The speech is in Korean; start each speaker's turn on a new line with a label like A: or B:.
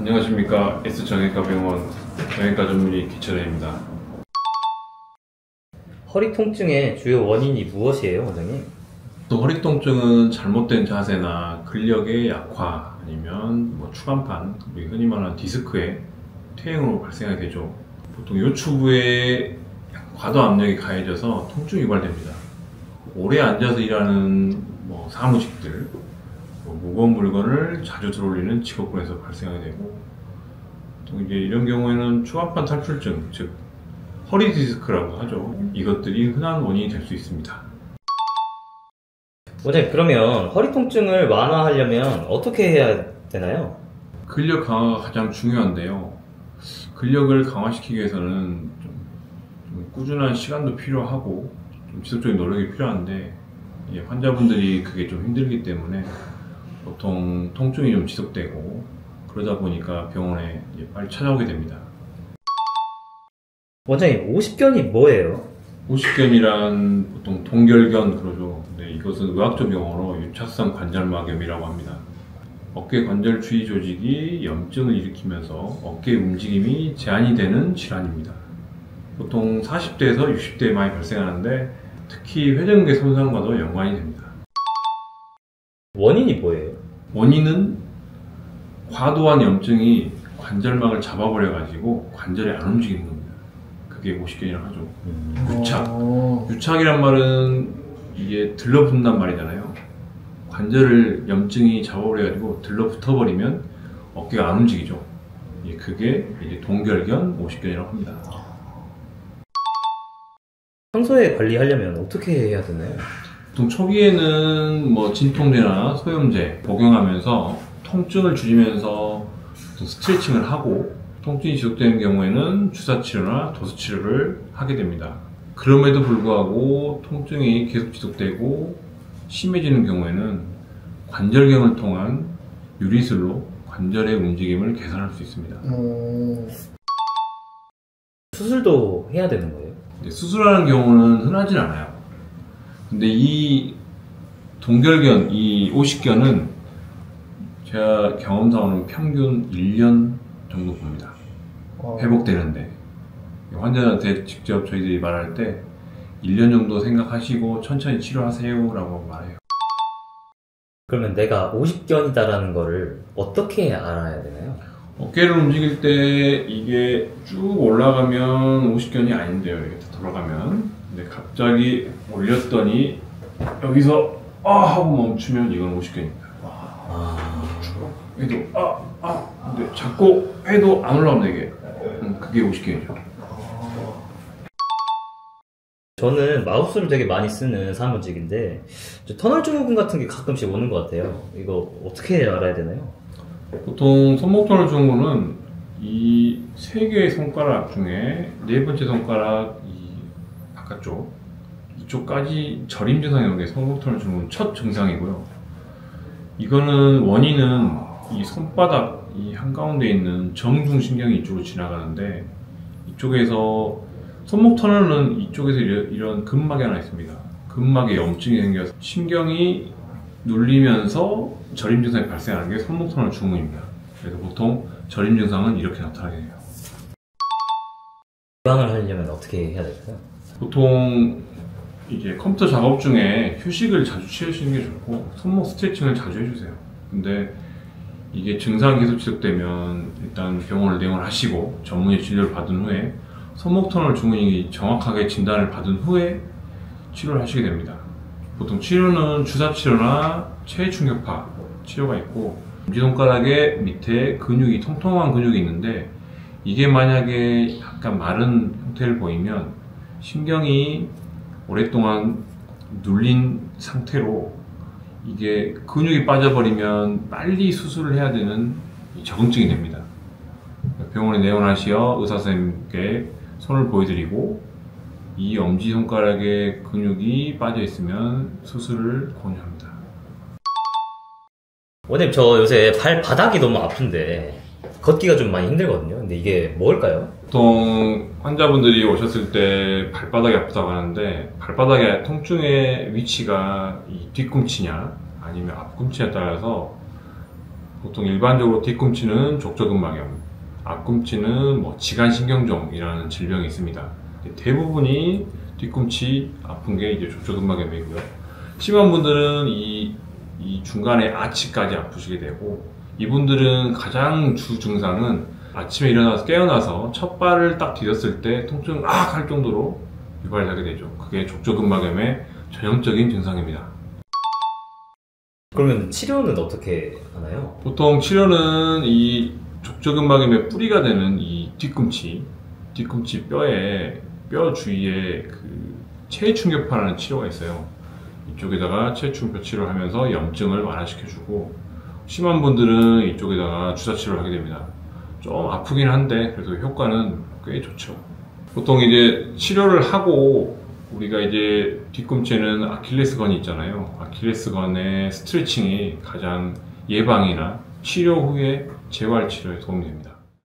A: 안녕하십니까. S정형외과 병원 정형외과 전문의 기철혜입니다.
B: 허리 통증의 주요 원인이 무엇이에요, 원장님?
A: 또 허리 통증은 잘못된 자세나 근력의 약화 아니면 추간판, 우리 흔히 말하는 디스크의 퇴행으로 발생하게 되죠. 보통 요추부에 과도 압력이 가해져서 통증이 유발됩니다. 오래 앉아서 일하는 사무직들, 무거운 물건을 자주 들어올리는 직업군에서 발생하게 되고, 또 이제 이런 경우에는 추간판 탈출증, 즉 허리 디스크라고 하죠. 이것들이 흔한 원인이 될 수 있습니다.
B: 원장님, 그러면 허리 통증을 완화하려면 어떻게 해야 되나요?
A: 근력 강화가 가장 중요한데요. 근력을 강화시키기 위해서는 좀 꾸준한 시간도 필요하고 좀 지속적인 노력이 필요한데, 환자분들이 그게 좀 힘들기 때문에 보통 통증이 좀 지속되고, 그러다 보니까 병원에 빨리 찾아오게 됩니다.
B: 원장님, 오십견이 뭐예요?
A: 오십견이란 보통 동결견 그러죠. 근데 이것은 의학적 용어로 유착성 관절막염이라고 합니다. 어깨 관절 주위 조직이 염증을 일으키면서 어깨 움직임이 제한이 되는 질환입니다. 보통 40대에서 60대에 많이 발생하는데, 특히 회전근개 손상과도 연관이 됩니다.
B: 원인이 뭐예요?
A: 원인은 과도한 염증이 관절막을 잡아버려 가지고 관절이 안 움직이는 겁니다. 그게 오십견이라고 하죠. 유착이란 말은 이게 들러붙는단 말이잖아요. 관절을 염증이 잡아버려 가지고 들러붙어버리면 어깨가 안 움직이죠. 그게 이제 동결견, 오십견이라고 합니다.
B: 평소에 관리하려면 어떻게 해야 되나요?
A: 보통 초기에는 진통제나 소염제 복용하면서 통증을 줄이면서 스트레칭을 하고, 통증이 지속되는 경우에는 주사치료나 도수치료를 하게 됩니다. 그럼에도 불구하고 통증이 계속 지속되고 심해지는 경우에는 관절경을 통한 유리술로 관절의 움직임을 개선할 수 있습니다.
B: 수술도 해야 되는 거예요?
A: 수술하는 경우는 흔하진 않아요. 근데 이 동결견, 이 오십견은 제가 경험상으로는 평균 1년 정도 봅니다. 회복되는데, 환자한테 직접 저희들이 말할 때 1년 정도 생각하시고 천천히 치료하세요 라고 말해요.
B: 그러면 내가 오십견이다라는 거를 어떻게 알아야 되나요?
A: 어깨를 움직일 때 이게 쭉 올라가면 오십견이 아닌데요. 이렇게 돌아가면. 근데 갑자기 올렸더니 여기서 하고 멈추면 이건 오십견입니다. 해도 근데 자꾸 해도 안 올라오면 이게 그게 오십견이죠.
B: 저는 마우스를 되게 많이 쓰는 사무직인데 터널 증후군 같은 게 가끔씩 오는 것 같아요. 이거 어떻게 알아야 되나요?
A: 보통 손목 터널 증후군은 이 세 개의 손가락 중에 네 번째 손가락 이 바깥쪽 이쪽까지 저림 증상이 오는 게 손목 터널 증후군 첫 증상이고요. 이거는 원인은 이 손바닥 이 한가운데 있는 정중신경이 이쪽으로 지나가는데, 이쪽에서 손목 터널은 이쪽에서 이런 근막이 하나 있습니다. 근막에 염증이 생겨서 신경이 눌리면서 저림 증상이 발생하는 게 손목 터널 증후군입니다. 그래서 보통 저림 증상은 이렇게 나타나게 돼요.
B: 예방을 하려면 어떻게 해야 될까요?
A: 보통 이제 컴퓨터 작업 중에 휴식을 자주 취하시는 게 좋고, 손목 스트레칭을 자주 해주세요. 근데 이게 증상이 계속 지속되면 일단 병원을 내원을 하시고 전문의 진료를 받은 후에 손목 터널 증후군이 정확하게 진단을 받은 후에 치료를 하시게 됩니다. 보통 치료는 주사치료나 체충격파 치료가 있고, 엄지손가락의 밑에 근육이 통통한 근육이 있는데, 이게 만약에 약간 마른 형태를 보이면 신경이 오랫동안 눌린 상태로 이게 근육이 빠져버리면 빨리 수술을 해야 되는 적응증이 됩니다. 병원에 내원하시어 의사선생님께 손을 보여드리고, 이 엄지손가락에 근육이 빠져 있으면 수술을 권유합니다.
B: 원장님, 저 요새 발바닥이 너무 아픈데 걷기가 좀 많이 힘들거든요. 근데 이게 뭘까요?
A: 보통 환자분들이 오셨을 때 발바닥이 아프다고 하는데, 발바닥의 통증의 위치가 이 뒤꿈치냐 아니면 앞꿈치에 따라서 보통 일반적으로 뒤꿈치는 족저근막염, 앞꿈치는 지간신경종이라는 질병이 있습니다. 대부분이 뒤꿈치 아픈 게 이제 족저근막염이고요. 심한 분들은 이 중간에 아치까지 아프시게 되고, 이분들은 가장 주 증상은 아침에 일어나서 깨어나서 첫 발을 딱 디뎠을 때 통증 할 정도로 유발하게 되죠. 그게 족저근막염의 전형적인 증상입니다.
B: 그러면 치료는 어떻게 하나요?
A: 보통 치료는 이 족저근막염의 뿌리가 되는 이 뒤꿈치 뼈 주위에 그 체외충격파라는 치료가 있어요. 이쪽에다가 체외충격파 치료를 하면서 염증을 완화시켜주고, 심한 분들은 이쪽에다가 주사 치료를 하게 됩니다. 좀 아프긴 한데 그래도 효과는 꽤 좋죠. 보통 이제 치료를 하고 우리가 이제 뒤꿈치에는 아킬레스건이 있잖아요. 아킬레스건의 스트레칭이 가장 예방이나 치료 후에 재활 치료에 도움이 됩니다.